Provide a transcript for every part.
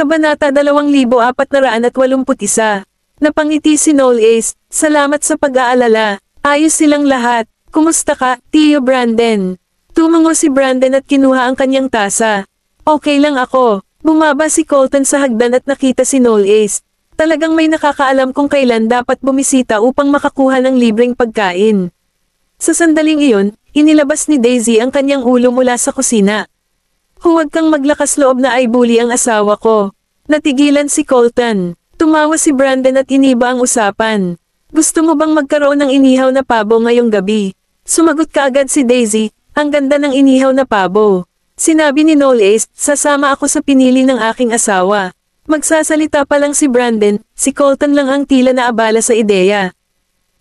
Kabanata 2481. Napangiti si Noel Ace, salamat sa pag-aalala. Ayos silang lahat. Kumusta ka, Tio Brandon? Tumango si Brandon at kinuha ang kanyang tasa. Okay lang ako. Bumaba si Colton sa hagdan at nakita si Noel Ace. Talagang may nakakaalam kung kailan dapat bumisita upang makakuha ng libreng pagkain. Sa sandaling iyon, inilabas ni Daisy ang kanyang ulo mula sa kusina. Huwag kang maglakas loob na ay bully ang asawa ko. Natigilan si Colton. Tumawa si Brandon at iniba ang usapan. Gusto mo bang magkaroon ng inihaw na pabo ngayong gabi? Sumagot kaagad si Daisy, ang ganda ng inihaw na pabo. Sinabi ni Noel Ace, sasama ako sa pinili ng aking asawa. Magsasalita pa lang si Brandon, si Colton lang ang tila na abala sa ideya.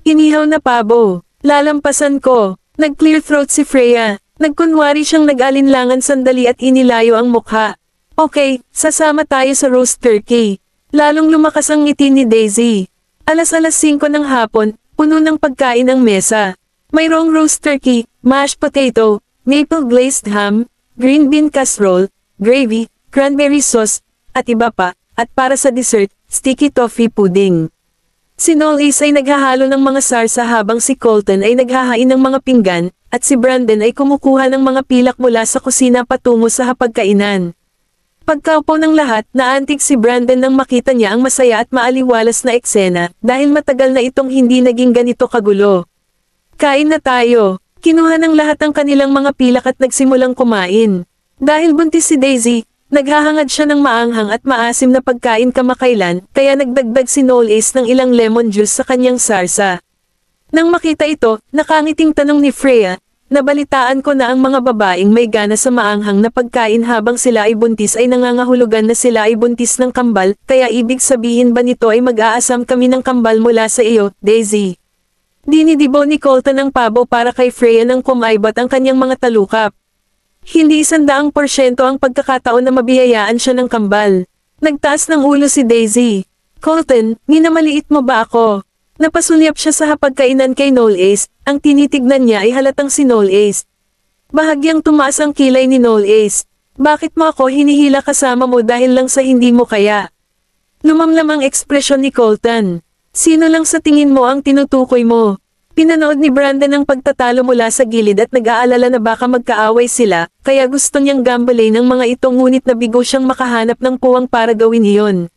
Inihaw na pabo. Lalampasan ko. Nag-clear throat si Freya. Nagkunwari siyang nag-alinlangan sandali at inilayo ang mukha. Okay, sasama tayo sa roast turkey. Lalong lumakas ang ngiti ni Daisy. Alas 5 ng hapon, puno ng pagkain ang mesa. Mayroong roast turkey, mashed potato, maple glazed ham, green bean casserole, gravy, cranberry sauce, at iba pa, at para sa dessert, sticky toffee pudding. Si Noel Ace ay naghahalo ng mga sarsa habang si Colton ay naghahain ng mga pinggan, at si Brandon ay kumukuha ng mga pilak mula sa kusina patungo sa hapagkainan. Pagkaupo ng lahat, naantig si Brandon nang makita niya ang masaya at maaliwalas na eksena, dahil matagal na itong hindi naging ganito kagulo. Kain na tayo. Kinuha ng lahat ang kanilang mga pilak at nagsimulang kumain. Dahil buntis si Daisy, naghahangad siya ng maanghang at maasim na pagkain kamakailan, kaya nagdagdag si Noel Ace ng ilang lemon juice sa kanyang sarsa. Nang makita ito, nakangiting tanong ni Freya, nabalitaan ko na ang mga babaeng may gana sa maanghang na pagkain habang sila ay buntis ay nangangahulugan na sila ay buntis ng kambal, kaya ibig sabihin ba nito ay mag-aasam kami ng kambal mula sa iyo, Daisy? Dinidibo ni Colton ang pabo para kay Freya nang kumaibat ang kanyang mga talukap. Hindi 100% ang pagkakataon na mabiyayaan siya ng kambal. Nagtaas ng ulo si Daisy. Colton, minamaliit mo ba ako? Napasulyap siya sa hapagkainan kay Noel Ace, ang tinitignan niya ay halatang si Noel Ace. Bahagyang tumaas ang kilay ni Noel Ace. Bakit mo ako hinihila kasama mo dahil lang sa hindi mo kaya? Lumamlam ang ekspresyon ni Colton. Sino lang sa tingin mo ang tinutukoy mo? Pinanood ni Brandon ang pagtatalo mula sa gilid at nag-aalala na baka magkaaway sila, kaya gusto niyang gambale ng mga ito ngunit nabigo siyang makahanap ng puwang para gawin iyon.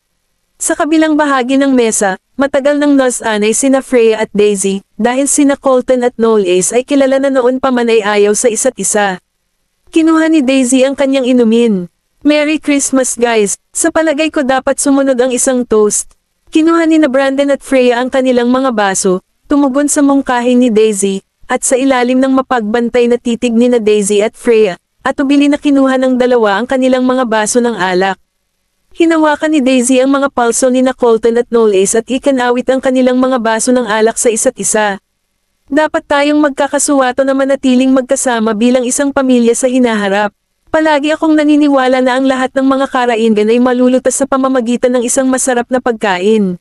Sa kabilang bahagi ng mesa, matagal nang nos-anay sina Freya at Daisy, dahil sina Colton at Noel Ace ay kilala na noon pa man ay ayaw sa isa't isa. Kinuha ni Daisy ang kanyang inumin. Merry Christmas guys, sa palagay ko dapat sumunod ang isang toast. Kinuha ni na Brandon at Freya ang kanilang mga baso, tumugon sa mungkahi ni Daisy, at sa ilalim ng mapagbantay na titig ni na Daisy at Freya, at ubili na kinuha ng dalawa ang kanilang mga baso ng alak. Hinawakan ni Daisy ang mga palso ni na Colton at Noel Ace at ikanawit ang kanilang mga baso ng alak sa isa't isa. Dapat tayong magkakasuwato na manatiling magkasama bilang isang pamilya sa hinaharap. Palagi akong naniniwala na ang lahat ng mga karaingan ay malulutas sa pamamagitan ng isang masarap na pagkain.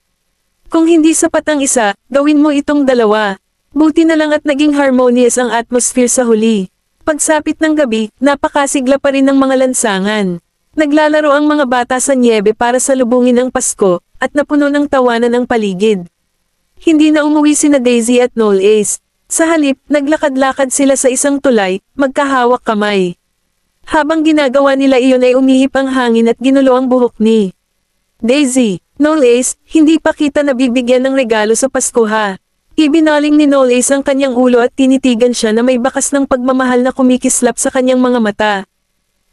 Kung hindi sapat ang isa, gawin mo itong dalawa. Buti na lang at naging harmonious ang atmosphere sa huli. Pagsapit ng gabi, napakasigla pa rin ng mga lansangan. Naglalaro ang mga bata sa nyebe para salubungin ang Pasko, at napuno ng tawanan ang paligid. Hindi na umuwi sina Daisy at Noel Ace. Sa halip, naglakad-lakad sila sa isang tulay, magkahawak kamay. Habang ginagawa nila iyon ay umihip ang hangin at ginulo ang buhok ni Daisy. Noel Ace, hindi pa kita nabibigyan ng regalo sa Pasko ha. Ibinaling ni Noel Ace ang kanyang ulo at tinitigan siya na may bakas ng pagmamahal na kumikislap sa kanyang mga mata.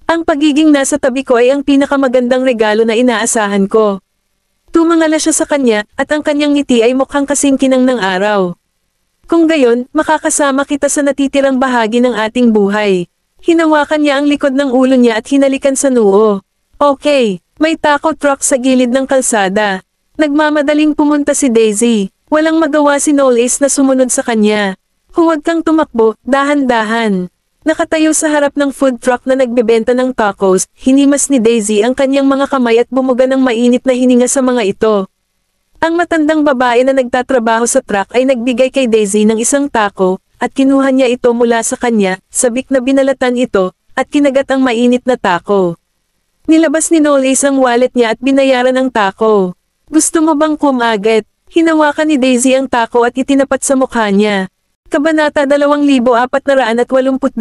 Ang pagiging nasa tabi ko ay ang pinakamagandang regalo na inaasahan ko. Tumangala siya sa kanya, at ang kanyang ngiti ay mukhang kasing kinang ng araw. Kung gayon, makakasama kita sa natitirang bahagi ng ating buhay. Hinawakan niya ang likod ng ulo niya at hinalikan sa noo. Okay. May taco truck sa gilid ng kalsada. Nagmamadaling pumunta si Daisy. Walang magawa si Noel Ace na sumunod sa kanya. Huwag kang tumakbo, dahan-dahan. Nakatayo sa harap ng food truck na nagbebenta ng tacos, hinimas ni Daisy ang kanyang mga kamay at bumuga ng mainit na hininga sa mga ito. Ang matandang babae na nagtatrabaho sa truck ay nagbigay kay Daisy ng isang taco, at kinuha niya ito mula sa kanya, sabik na binalatan ito, at kinagat ang mainit na taco. Nilabas ni Knowles ang wallet niya at binayaran ang tako. Gusto mo bang kumagat? Hinawakan ni Daisy ang tako at itinapat sa mukha niya. Kabanata 2482.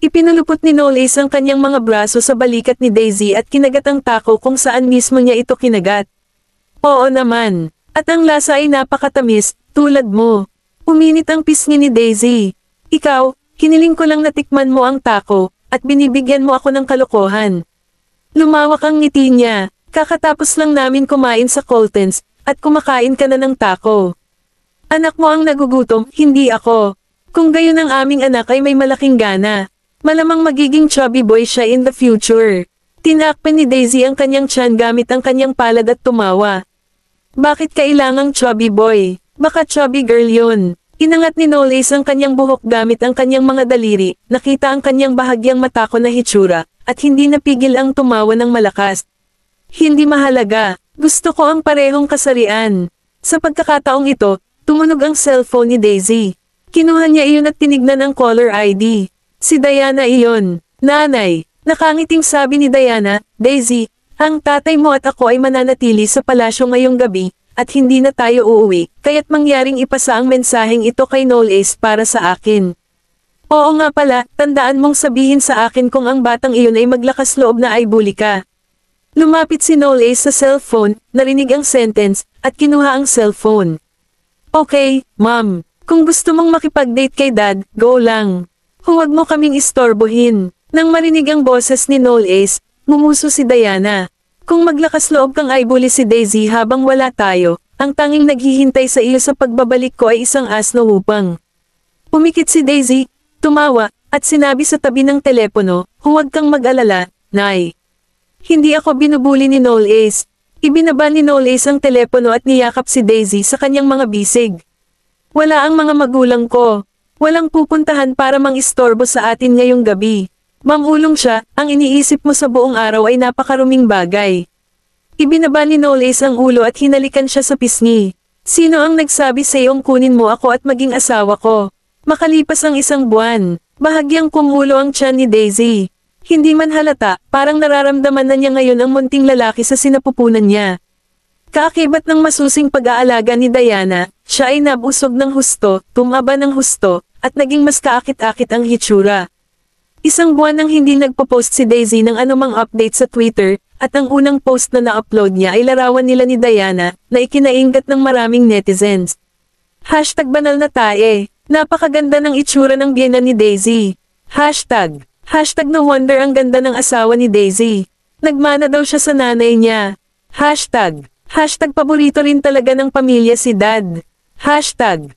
Ipinulupot ni Knowles ang kanyang mga braso sa balikat ni Daisy at kinagat ang tako kung saan mismo niya ito kinagat. Oo naman. At ang lasa ay napakatamis, tulad mo. Uminit ang pisngi ni Daisy. Ikaw, hiniling ko lang natikman mo ang tako, at binibigyan mo ako ng kalokohan. Lumawak ang ngiti niya. Kakatapos lang namin kumain sa Colton's, at kumakain ka na ng tako. Anak mo ang nagugutom, hindi ako. Kung gayon ang aming anak ay may malaking gana. Malamang magiging chubby boy siya in the future. Tinakpan ni Daisy ang kanyang tiyan gamit ang kanyang palad at tumawa. Bakit kailangang chubby boy? Baka chubby girl yun. Inangat ni Knowles ang kanyang buhok gamit ang kanyang mga daliri, nakita ang kanyang bahagyang matako na hitsura, at hindi napigil ang tumawa ng malakas. Hindi mahalaga. Gusto ko ang parehong kasarian. Sa pagkakataong ito, tumunog ang cellphone ni Daisy. Kinuha niya iyon at tinignan ang caller ID. Si Diana iyon. Nanay. Nakangiting sabi ni Diana, Daisy, ang tatay mo at ako ay mananatili sa palasyo ngayong gabi, at hindi na tayo uuwi, kaya't mangyaring ipasa ang mensaheng ito kay Knowles para sa akin. Oo nga pala, tandaan mong sabihin sa akin kung ang batang iyon ay maglakas loob na ay bully ka. Lumapit si Knowles sa cellphone, narinig ang sentence, at kinuha ang cellphone. Okay, ma'am. Kung gusto mong makipag-date kay dad, go lang. Huwag mo kaming istorbohin. Nang marinig ang boses ni Knowles, ngumuso si Diana. Kung maglakas loob kang ay bully si Daisy habang wala tayo, ang tanging naghihintay sa iyo sa pagbabalik ko ay isang asno upang. Pumikit si Daisy, tumawa, at sinabi sa tabi ng telepono, huwag kang mag-alala, Nay. Hindi ako binubuli ni Knowles. Ibinaba ni Knowles ang telepono at niyakap si Daisy sa kanyang mga bisig. Wala ang mga magulang ko. Walang pupuntahan para mang-istorbo sa atin ngayong gabi. Mamulong siya, ang iniisip mo sa buong araw ay napakaruming bagay. Ibinaba ni Knowles ang ulo at hinalikan siya sa pisngi. Sino ang nagsabi sa iyong kunin mo ako at maging asawa ko? Makalipas ang isang buwan, bahagyang kumulo ang tiyan ni Daisy. Hindi man halata, parang nararamdaman na niya ngayon ang munting lalaki sa sinapupunan niya. Kaakibat ng masusing pag-aalaga ni Diana, siya ay nabusog ng husto, tumaba ng husto, at naging mas kaakit-akit ang hitsura. Isang buwan nang hindi nagpo-post si Daisy ng anumang update sa Twitter, at ang unang post na na-upload niya ay larawan nila ni Diana, na ikinaingat ng maraming netizens. Hashtag banal na tae. Napakaganda ng itsura ng biyenan ni Daisy. Hashtag no wonder ang ganda ng asawa ni Daisy. Nagmana daw siya sa nanay niya. Hashtag paborito rin talaga ng pamilya si Dad. Hashtag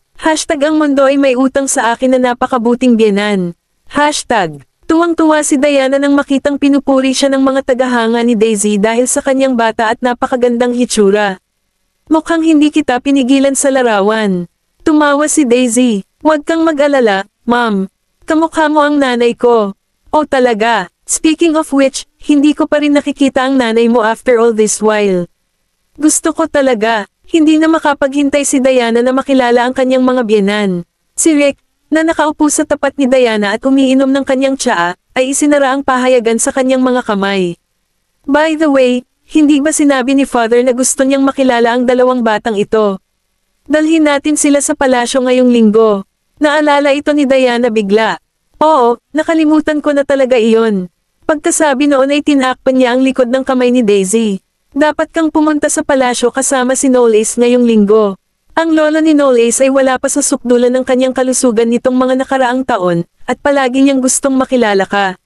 ang mundo ay may utang sa akin na napakabuting biyenan. Hashtag tuwang-tuwa si Diana nang makitang pinupuri siya ng mga tagahanga ni Daisy dahil sa kanyang bata at napakagandang hitsura. Mukhang hindi kita pinigilan sa larawan. Tumawa si Daisy. Huwag kang mag-alala, Ma'am. Kamukha mo ang nanay ko. Oh talaga. Speaking of which, hindi ko pa rin nakikita ang nanay mo after all this while. Gusto ko talaga. Hindi na makapaghintay si Diana na makilala ang kanyang mga biyenan. Si Rick, na nakaupo sa tapat ni Diana at umiinom ng kanyang tsaa, ay isinara ang pahayagan sa kanyang mga kamay. By the way, hindi ba sinabi ni Father na gusto niyang makilala ang dalawang batang ito? Dalhin natin sila sa palasyo ngayong linggo. Naalala ito ni Diana bigla. Oo, nakalimutan ko na talaga iyon. Pagkasabi noon ay tinakpan niya ang likod ng kamay ni Daisy. Dapat kang pumunta sa palasyo kasama si Knowles ngayong linggo. Ang lolo ni Knowles ay wala pa sa sukdulan ng kanyang kalusugan nitong mga nakaraang taon, at palagi niyang gustong makilala ka.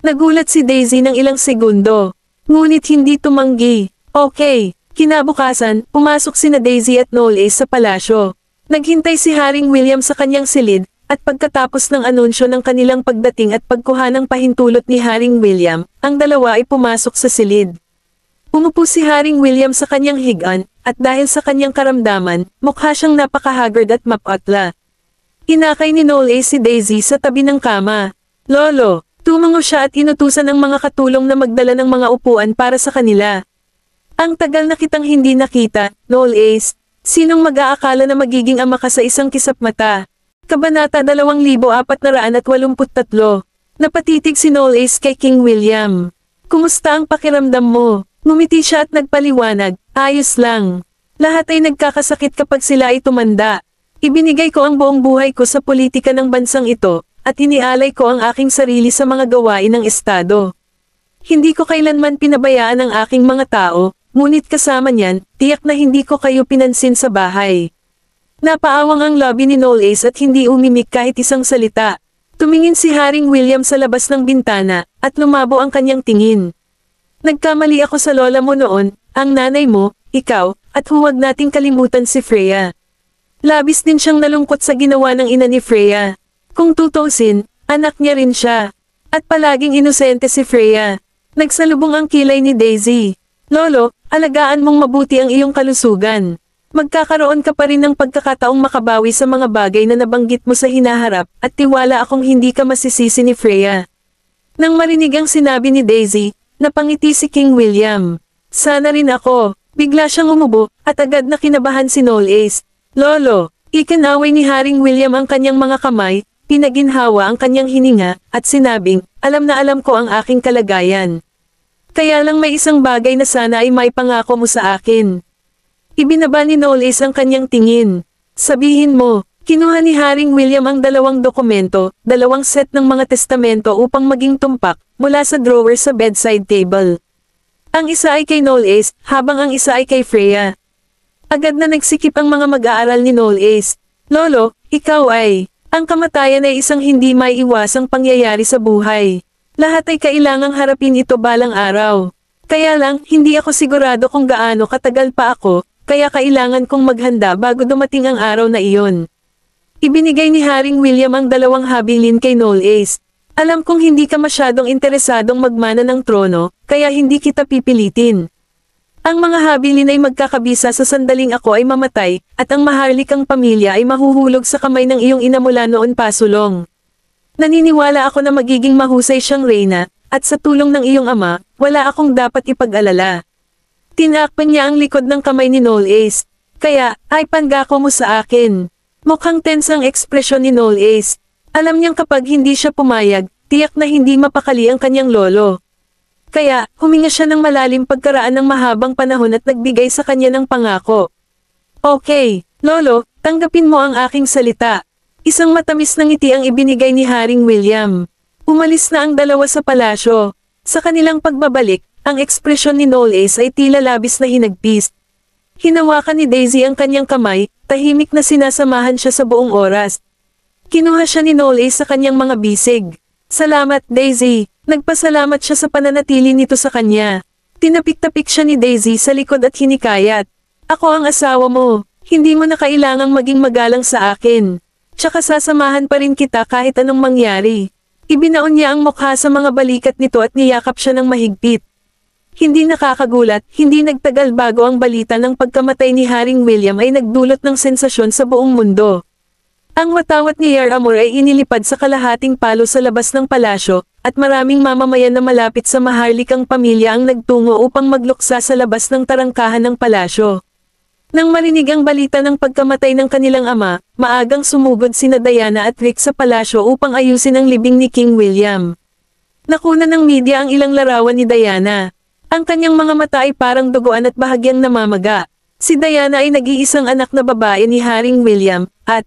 Nagulat si Daisy ng ilang segundo. Ngunit hindi tumanggi. Okay. Kinabukasan, pumasok sina Daisy at Knowles sa palasyo. Naghintay si Haring William sa kanyang silid, at pagkatapos ng anunsyo ng kanilang pagdating at pagkuha ng pahintulot ni Haring William, ang dalawa ay pumasok sa silid. Umupo si Haring William sa kanyang higaan, at dahil sa kanyang karamdaman, mukha siyang napaka-haggard at mapatla. Inakay ni Knowles si Daisy sa tabi ng kama. Lolo, tumango siya at inutusan ang mga katulong na magdala ng mga upuan para sa kanila. Ang tagal na kitang hindi nakita, Knowles. Sinong mag-aakala na magiging ama ka sa isang kisap mata? Kabanata 2483. Napatitig si Knowles kay King William. Kumusta ang pakiramdam mo? Ngumiti siya at nagpaliwanag, ayos lang. Lahat ay nagkakasakit kapag sila ay tumanda. Ibinigay ko ang buong buhay ko sa politika ng bansang ito, at inialay ko ang aking sarili sa mga gawain ng Estado. Hindi ko kailanman pinabayaan ang aking mga tao, ngunit kasama niyan, tiyak na hindi ko kayo pinansin sa bahay. Napaawang ang lobby ni Knowles at hindi umimik kahit isang salita. Tumingin si Haring William sa labas ng bintana, at lumabo ang kanyang tingin. Nagkamali ako sa lola mo noon, ang nanay mo, ikaw, at huwag nating kalimutan si Freya. Labis din siyang nalungkot sa ginawa ng ina ni Freya. Kung tutusin, anak niya rin siya. At palaging inosente si Freya. Nagsalubong ang kilay ni Daisy. Lolo, alagaan mong mabuti ang iyong kalusugan. Magkakaroon ka pa rin ng pagkakataong makabawi sa mga bagay na nabanggit mo sa hinaharap, at tiwala akong hindi ka masisisi ni Freya. Nang marinig ang sinabi ni Daisy, napangiti si King William. Sana rin ako. Bigla siyang umubo, at agad na kinabahan si Knowles. Lolo, ikinaway ni Haring William ang kanyang mga kamay, pinaginhawa ang kanyang hininga, at sinabing, alam na alam ko ang aking kalagayan. Kaya lang may isang bagay na sana ay maipangako mo sa akin. Ibinaba ni Knowles ang kanyang tingin. Sabihin mo, kinuha ni Haring William ang 2 dokumento, 2 set ng mga testamento upang maging tumpak, mula sa drawer sa bedside table. Ang isa ay kay Knowles, habang ang isa ay kay Freya. Agad na nagsikip ang mga mag-aaral ni Knowles. Lolo, ikaw ay, ang kamatayan ay isang hindi maiiwasang pangyayari sa buhay. Lahat ay kailangang harapin ito balang araw. Kaya lang, hindi ako sigurado kung gaano katagal pa ako, kaya kailangan kong maghanda bago dumating ang araw na iyon. Ibinigay ni Haring William ang 2 habilin kay Knowles. Alam kong hindi ka masyadong interesadong magmana ng trono, kaya hindi kita pipilitin. Ang mga habilin ay magkakabisa sa sandaling ako ay mamatay, at ang maharlikang pamilya ay mahuhulog sa kamay ng iyong ina mula noon pasulong. Naniniwala ako na magiging mahusay siyang reyna, at sa tulong ng iyong ama, wala akong dapat ipag-alala. Tinakpan niya ang likod ng kamay ni Knowles. Kaya, ay pangako mo sa akin. Mukhang tense ang ekspresyon ni Knowles. Alam niyang kapag hindi siya pumayag, tiyak na hindi mapakali ang kanyang lolo. Kaya, huminga siya ng malalim pagkaraan ng mahabang panahon at nagbigay sa kanya ng pangako. Okay, lolo, tanggapin mo ang aking salita. Isang matamis na ngiti ang ibinigay ni Haring William. Umalis na ang 2 sa palasyo. Sa kanilang pagbabalik, ang ekspresyon ni Knowles ay tila labis na hinagpis. Hinawakan ni Daisy ang kanyang kamay, tahimik na sinasamahan siya sa buong oras. Kinuha siya ni Knowles sa kanyang mga bisig. Salamat, Daisy. Nagpasalamat siya sa pananatili nito sa kanya. Tinapik-tapik siya ni Daisy sa likod at hinikayat. Ako ang asawa mo. Hindi mo na kailangang maging magalang sa akin. Tsaka sasamahan pa rin kita kahit anong mangyari. Ibinaon niya ang mukha sa mga balikat nito at niyakap siya ng mahigpit. Hindi nakakagulat, hindi nagtagal bago ang balita ng pagkamatay ni Haring William ay nagdulot ng sensasyon sa buong mundo. Ang watawat ni Yar Amor ay inilipad sa kalahating palo sa labas ng palasyo, at maraming mamamayan na malapit sa maharlikang pamilya ang nagtungo upang magluksa sa labas ng tarangkahan ng palasyo. Nang marinig ang balita ng pagkamatay ng kanilang ama, maagang sumugod sina Diana at Rick sa palasyo upang ayusin ang libing ni King William. Nakuna ng media ang ilang larawan ni Diana. Ang kanyang mga mata ay parang duguan at bahagyang namamaga. Si Diana ay nag-iisang anak na babae ni Haring William, at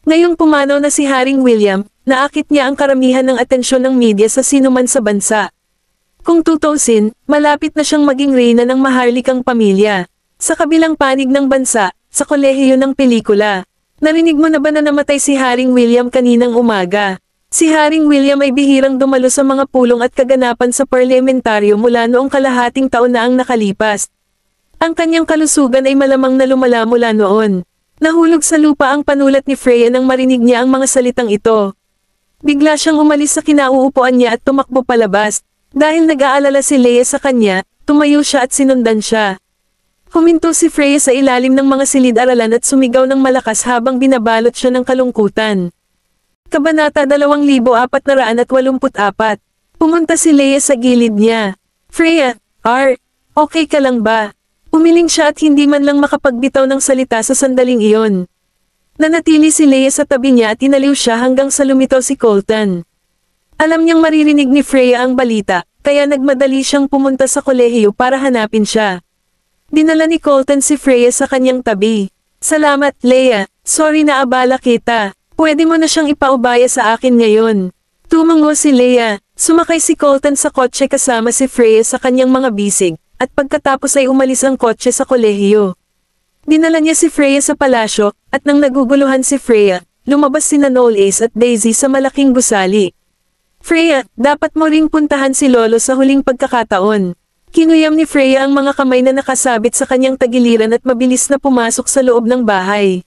ngayong pumanaw na si Haring William, naakit niya ang karamihan ng atensyon ng media sa sinuman sa bansa. Kung tutusin, malapit na siyang maging reyna ng maharlikang pamilya. Sa kabilang panig ng bansa, sa kolehiyo ng pelikula. Narinig mo na ba na namatay si Haring William kaninang umaga? Si Haring William ay bihirang dumalo sa mga pulong at kaganapan sa parlamentaryo mula noong kalahating taon na ang nakalipas. Ang kanyang kalusugan ay malamang na lumala mula noon. Nahulog sa lupa ang panulat ni Freya nang marinig niya ang mga salitang ito. Bigla siyang umalis sa kinauupuan niya at tumakbo palabas. Dahil nag-aalala si Leia sa kanya, tumayo siya at sinundan siya. Huminto si Freya sa ilalim ng mga silid-aralan at sumigaw ng malakas habang binabalot siya ng kalungkutan. Kabanata 2484. Pumunta si Leia sa gilid niya. Freya, okay ka lang ba? Umiling siya at hindi man lang makapagbitaw ng salita sa sandaling iyon. Nanatili si Leia sa tabi niya at inaliw siya hanggang sa lumitaw si Colton. Alam niyang maririnig ni Freya ang balita, kaya nagmadali siyang pumunta sa kolehiyo para hanapin siya. Dinala ni Colton si Freya sa kanyang tabi. Salamat, Leia. Sorry na abala kita. Pwede mo na siyang ipaubaya sa akin ngayon. Tumango si Leia. Sumakay si Colton sa kotse kasama si Freya sa kanyang mga bisig, at pagkatapos ay umalis ang kotse sa kolehiyo. Dinala niya si Freya sa palasyo, at nang naguguluhan si Freya, lumabas sina Noel Ace at Daisy sa malaking gusali. Freya, dapat mo ring puntahan si Lolo sa huling pagkakataon. Kinuyam ni Freya ang mga kamay na nakasabit sa kanyang tagiliran at mabilis na pumasok sa loob ng bahay.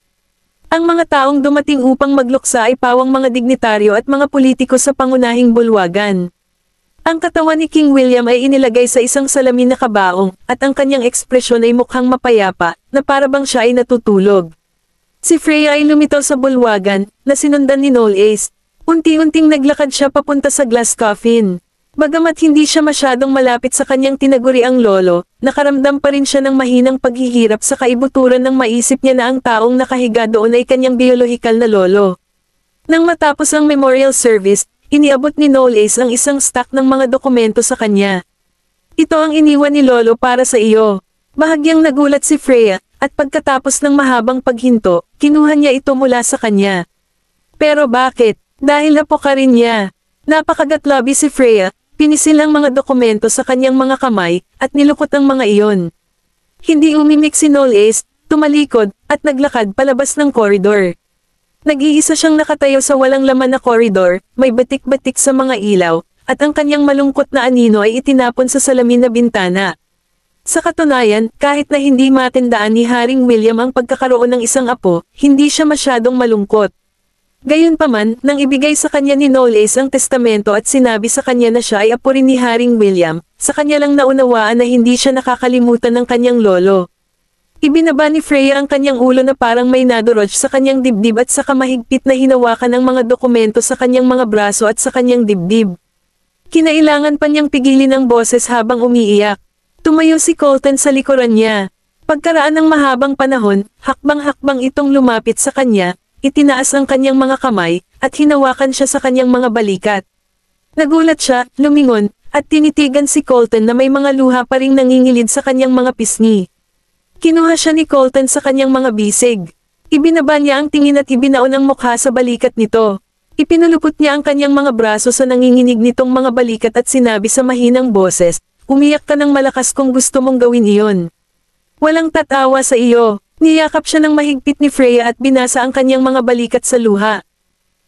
Ang mga taong dumating upang magluksa ay pawang mga dignitaryo at mga politiko sa pangunahing bulwagan. Ang katawan ni King William ay inilagay sa isang salamin na kabaong, at ang kanyang ekspresyon ay mukhang mapayapa, na parabang siya ay natutulog. Si Freya ay lumitaw sa bulwagan, na sinundan ni Noel Ace. Unti-unting naglakad siya papunta sa glass coffin. Bagamat hindi siya masyadong malapit sa kanyang tinaguriang lolo, nakaramdam pa rin siya ng mahinang paghihirap sa kaibuturan ng maisip niya na ang taong nakahiga doon ay kanyang biolohikal na lolo. Nang matapos ang memorial service, iniabot ni Noel Ace ang isang stack ng mga dokumento sa kanya. Ito ang iniwan ni lolo para sa iyo. Bahagyang nagulat si Freya, at pagkatapos ng mahabang paghinto, kinuha niya ito mula sa kanya. Pero bakit? Dahil apo ka rin niya. Napakagatlabi si Freya, pinisil ang mga dokumento sa kanyang mga kamay, at nilukot ang mga iyon. Hindi umimik si Noel Ace, tumalikod, at naglakad palabas ng koridor. Nag-iisa siyang nakatayo sa walang laman na koridor, may batik-batik sa mga ilaw, at ang kanyang malungkot na anino ay itinapon sa salamin na bintana. Sa katunayan, kahit na hindi matindaan ni Haring William ang pagkakaroon ng isang apo, hindi siya masyadong malungkot. Gayunpaman, nang ibigay sa kanya ni Noel Ace ang testamento at sinabi sa kanya na siya ay apo rin ni Haring William, sa kanya lang naunawaan na hindi siya nakakalimutan ng kanyang lolo. Ibinaba ni Freya ang kanyang ulo na parang may nadurog sa kanyang dibdib at saka mahigpit na hinawakan ang mga dokumento sa kanyang mga braso at sa kanyang dibdib. Kinailangan pa niyang pigilin ang boses habang umiiyak. Tumayo si Colton sa likuran niya. Pagkaraan ng mahabang panahon, hakbang-hakbang itong lumapit sa kanya, itinaas ang kanyang mga kamay, at hinawakan siya sa kanyang mga balikat. Nagulat siya, lumingon, at tinitigan si Colton na may mga luha pa ring nangingilid sa kanyang mga pisngi. Kinuha siya ni Colton sa kanyang mga bisig. Ibinaba niya ang tingin at ibinaon ang mukha sa balikat nito. Ipinulupot niya ang kanyang mga braso sa nanginginig nitong mga balikat at sinabi sa mahinang boses, umiyak ka ng malakas kung gusto mong gawin iyon. Walang tatawa sa iyo. Niyakap siya ng mahigpit ni Freya at binasa ang kanyang mga balikat sa luha.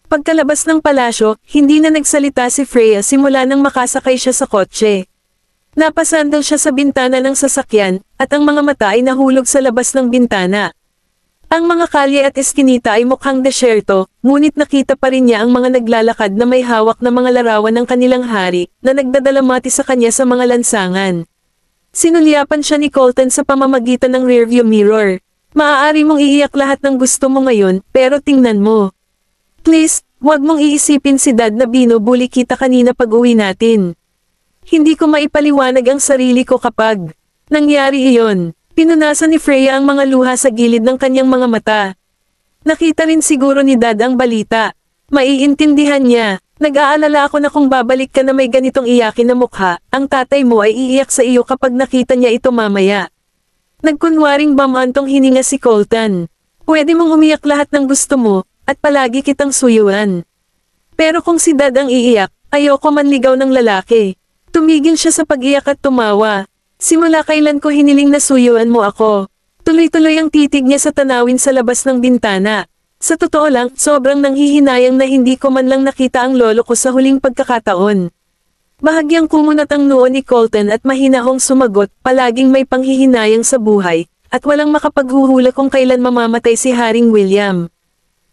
Pagkalabas ng palasyo, hindi na nagsalita si Freya simula nang makasakay siya sa kotse. Napasandal siya sa bintana ng sasakyan, at ang mga mata ay nahulog sa labas ng bintana. Ang mga kalye at eskinita ay mukhang desyerto, ngunit nakita pa rin niya ang mga naglalakad na may hawak na mga larawan ng kanilang hari, na nagdadalamati sa kanya sa mga lansangan. Sinulyapan siya ni Colton sa pamamagitan ng rearview mirror. Maaari mong iiyak lahat ng gusto mo ngayon, pero tingnan mo. Please, huwag mong iisipin si Dad na binubuli kita kanina pag-uwi natin. Hindi ko maipaliwanag ang sarili ko kapag nangyari iyon. Pinunasan ni Freya ang mga luha sa gilid ng kanyang mga mata. Nakita rin siguro ni Dad ang balita. Maiintindihan niya. Nag-aalala ako na kung babalik ka na may ganitong iyakin na mukha, ang tatay mo ay iiyak sa iyo kapag nakita niya ito mamaya. Nagkunwaring bamantong hininga si Colton. Pwede mong umiyak lahat ng gusto mo, at palagi kitang suyuan. Pero kung si Dad ang iiyak, ayoko manligaw ng lalaki. Tumigil siya sa pag-iyak at tumawa. Simula kailan ko hiniling na suyuan mo ako? Tuloy-tuloy ang titig niya sa tanawin sa labas ng bintana. Sa totoo lang, sobrang nanghihinayang na hindi ko man lang nakita ang lolo ko sa huling pagkakataon. Bahagyang kumunat ang noo ni Colton at mahinahong sumagot, palaging may panghihinayang sa buhay, at walang makapaghuhula kung kailan mamamatay si Haring William.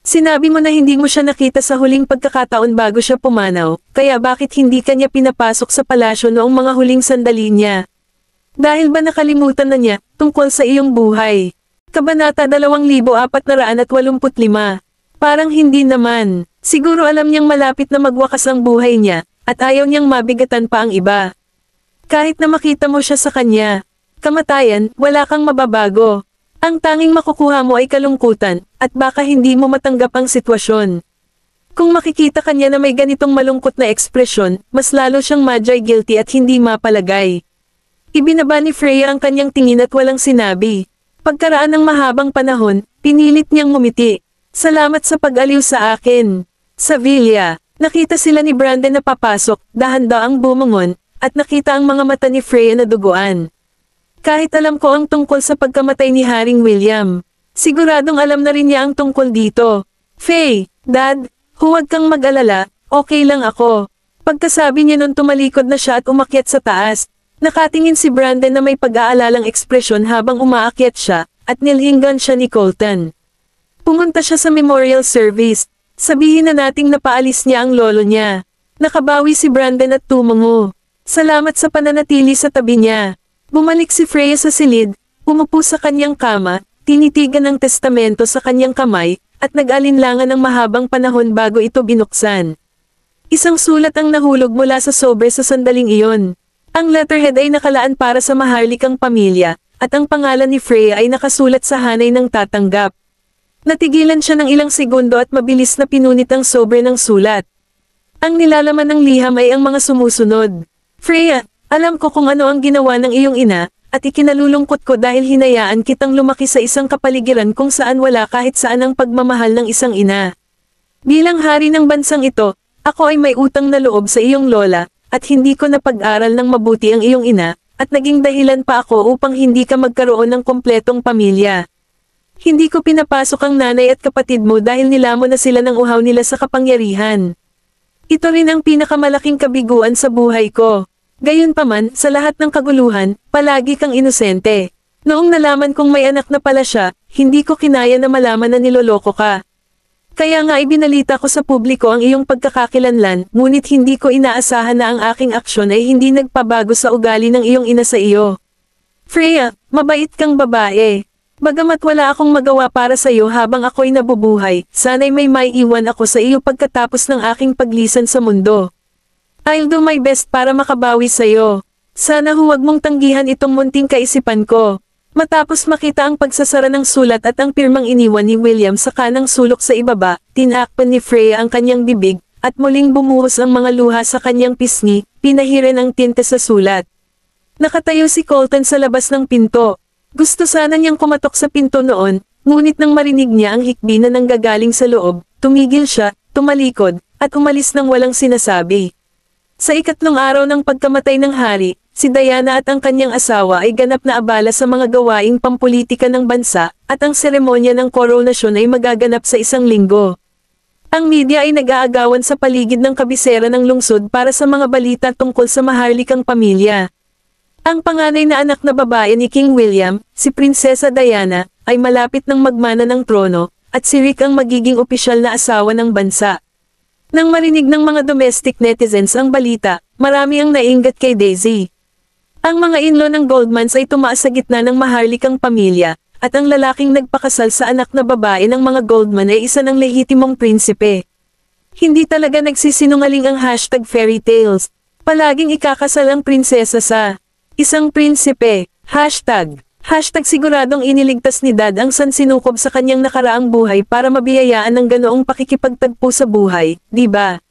Sinabi mo na hindi mo siya nakita sa huling pagkakataon bago siya pumanaw, kaya bakit hindi kanya pinapasok sa palasyo noong mga huling sandali niya? Dahil ba nakalimutan na niya, tungkol sa iyong buhay? Kabanata 2485. Parang hindi naman. Siguro alam niyang malapit na magwakas ang buhay niya, at ayaw niyang mabigatan pa ang iba. Kahit na makita mo siya sa kanya, kamatayan, wala kang mababago. Ang tanging makukuha mo ay kalungkutan, at baka hindi mo matanggap ang sitwasyon. Kung makikita kanya na may ganitong malungkot na ekspresyon, mas lalo siyang madjay guilty at hindi mapalagay. Ibinaba ni Freya ang kanyang tingin at walang sinabi. Pagkaraan ng mahabang panahon, pinilit niyang ngumiti. Salamat sa pag-aliw sa akin. Sa villa, nakita sila ni Brandon na papasok, dahan-daang bumangon, at nakita ang mga mata ni Freya na duguan. Kahit alam ko ang tungkol sa pagkamatay ni Haring William, siguradong alam na rin niya ang tungkol dito. Faye, Dad, huwag kang mag-alala, okay lang ako. Pagkasabi niya nun tumalikod na siya at umakyat sa taas. Nakatingin si Brandon na may pag-aalalang ekspresyon habang umaakyat siya, at nilhinggan siya ni Colton. Pumunta siya sa memorial service. Sabihin na nating napaalis niya ang lolo niya. Nakabawi si Brandon at tumungo. Salamat sa pananatili sa tabi niya. Bumalik si Freya sa silid, umupo sa kanyang kama, tinitigan ng testamento sa kanyang kamay, at nag-alinlangan ng mahabang panahon bago ito binuksan. Isang sulat ang nahulog mula sa sobre sa sandaling iyon. Ang letterhead ay nakalaan para sa maharlikang pamilya, at ang pangalan ni Freya ay nakasulat sa hanay ng tatanggap. Natigilan siya ng ilang segundo at mabilis na pinunit ang sobre ng sulat. Ang nilalaman ng liham ay ang mga sumusunod. Freya, alam ko kung ano ang ginawa ng iyong ina, at ikinalulungkot ko dahil hinayaan kitang lumaki sa isang kapaligiran kung saan wala kahit saan ang pagmamahal ng isang ina. Bilang hari ng bansang ito, ako ay may utang na loob sa iyong lola, at hindi ko napag-aral ng mabuti ang iyong ina, at naging dahilan pa ako upang hindi ka magkaroon ng kompletong pamilya. Hindi ko pinapasok ang nanay at kapatid mo dahil nilamon na sila ng uhaw nila sa kapangyarihan. Ito rin ang pinakamalaking kabiguan sa buhay ko. Gayunpaman, sa lahat ng kaguluhan, palagi kang inosente. Noong nalaman kong may anak na pala siya, hindi ko kinaya na malaman na niloloko ka. Kaya nga ibinalita ko sa publiko ang iyong pagkakakilanlan, ngunit hindi ko inaasahan na ang aking aksyon ay hindi nagpabago sa ugali ng iyong ina sa iyo. Freya, mabait kang babae. Bagamat wala akong magawa para sa iyo habang ako'y nabubuhay, sana'y may maiiwan ako sa iyo pagkatapos ng aking paglisan sa mundo. I'll do my best para makabawi sa iyo. Sana huwag mong tanggihan itong munting kaisipan ko. Matapos makita ang pagsasara ng sulat at ang pirmang iniwan ni William sa kanang sulok sa ibaba, tinakpan ni Freya ang kanyang bibig, at muling bumuhos ang mga luha sa kanyang pisngi, pinahiran ang tinte sa sulat. Nakatayo si Colton sa labas ng pinto. Gusto sana niyang kumatok sa pinto noon, ngunit nang marinig niya ang hikbi na nanggagaling sa loob, tumigil siya, tumalikod, at umalis nang walang sinasabi. Sa ikatlong araw ng pagkamatay ng hari, si Diana at ang kanyang asawa ay ganap na abala sa mga gawaing pampolitika ng bansa, at ang seremonya ng koronasyon ay magaganap sa isang linggo. Ang media ay nag-aagawan sa paligid ng kabisera ng lungsod para sa mga balita tungkol sa maharlikang pamilya. Ang panganay na anak na babae ni King William, si Prinsesa Diana, ay malapit ng magmana ng trono, at si Rick ang magiging opisyal na asawa ng bansa. Nang marinig ng mga domestic netizens ang balita, marami ang naingat kay Daisy. Ang mga inlo ng Goldmans ay tumaas sa gitna ng maharlikang pamilya, at ang lalaking nagpakasal sa anak na babae ng mga Goldman ay isa ng lehitimong prinsipe. Hindi talaga nagsisinungaling ang #fairy tales. Palaging ikakasal ang prinsesa sa isang prinsipe. Hashtag siguradong iniligtas ni Dad ang sansinukob sa kanyang nakaraang buhay para mabiyayaan ng ganoong pakikipagtagpo sa buhay, di ba?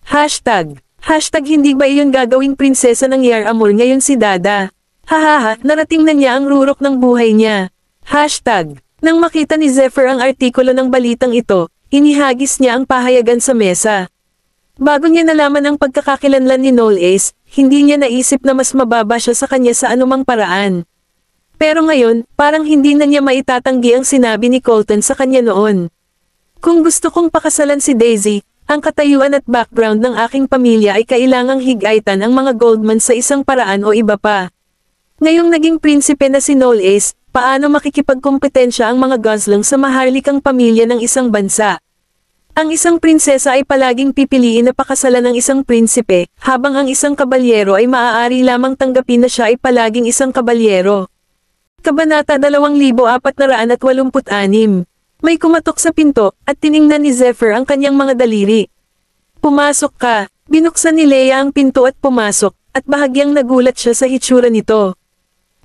Hashtag hindi ba iyon gagawing prinsesa ng Yar Amor ngayon si Dada? Hahaha, narating na niya ang rurok ng buhay niya. Nang makita ni Zephyr ang artikulo ng balitang ito, inihagis niya ang pahayagan sa mesa. Bago niya nalaman ang pagkakakilanlan ni Noel Ace, hindi niya naisip na mas mababa siya sa kanya sa anumang paraan. Pero ngayon, parang hindi na niya maitatanggi ang sinabi ni Colton sa kanya noon. Kung gusto kong pakasalan si Daisy, ang katayuan at background ng aking pamilya ay kailangang higaitan ang mga Goldman sa isang paraan o iba pa. Ngayong naging prinsipe na si Noel Ace, paano makikipagkompetensya ang mga Gosling sa maharlikang pamilya ng isang bansa? Ang isang prinsesa ay palaging pipiliin na pakasalan ng isang prinsipe, habang ang isang kabalyero ay maaari lamang tanggapin na siya ay palaging isang kabalyero. Kabanata 2486. May kumatok sa pinto, at tiningnan ni Zephyr ang kanyang mga daliri. Pumasok ka. Binuksan ni Leia ang pinto at pumasok, at bahagyang nagulat siya sa hitsura nito.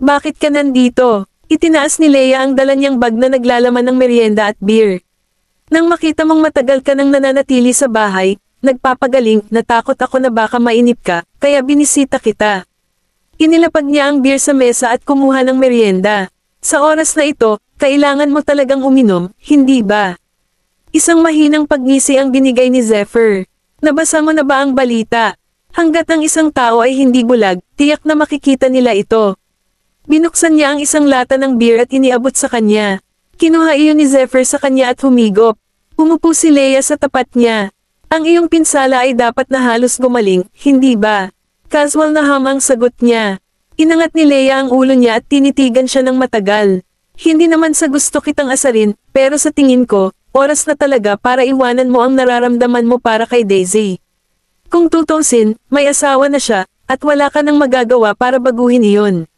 Bakit ka nandito? Itinaas ni Leia ang dala niyang bag na naglalaman ng merienda at beer. Nang makita mong matagal ka nang nananatili sa bahay, nagpapagaling, natakot ako na baka mainip ka, kaya binisita kita. Inilapag niya ang beer sa mesa at kumuha ng merienda. Sa oras na ito, kailangan mo talagang uminom, hindi ba? Isang mahinang pagngisi ang binigay ni Zephyr. Nabasa mo na ba ang balita? Hanggat ang isang tao ay hindi bulag, tiyak na makikita nila ito. Binuksan niya ang isang lata ng beer at iniabot sa kanya. Kinuha iyon ni Zephyr sa kanya at humigop. Umupo si Leia sa tapat niya. Ang iyong pinsala ay dapat na halos gumaling, hindi ba? Casual na hamang sagot niya. Inangat ni Leia ang ulo niya at tinitigan siya ng matagal. Hindi naman sa gusto kitang asarin, pero sa tingin ko, oras na talaga para iwanan mo ang nararamdaman mo para kay Daisy. Kung tutusin, may asawa na siya, at wala ka nang magagawa para baguhin iyon.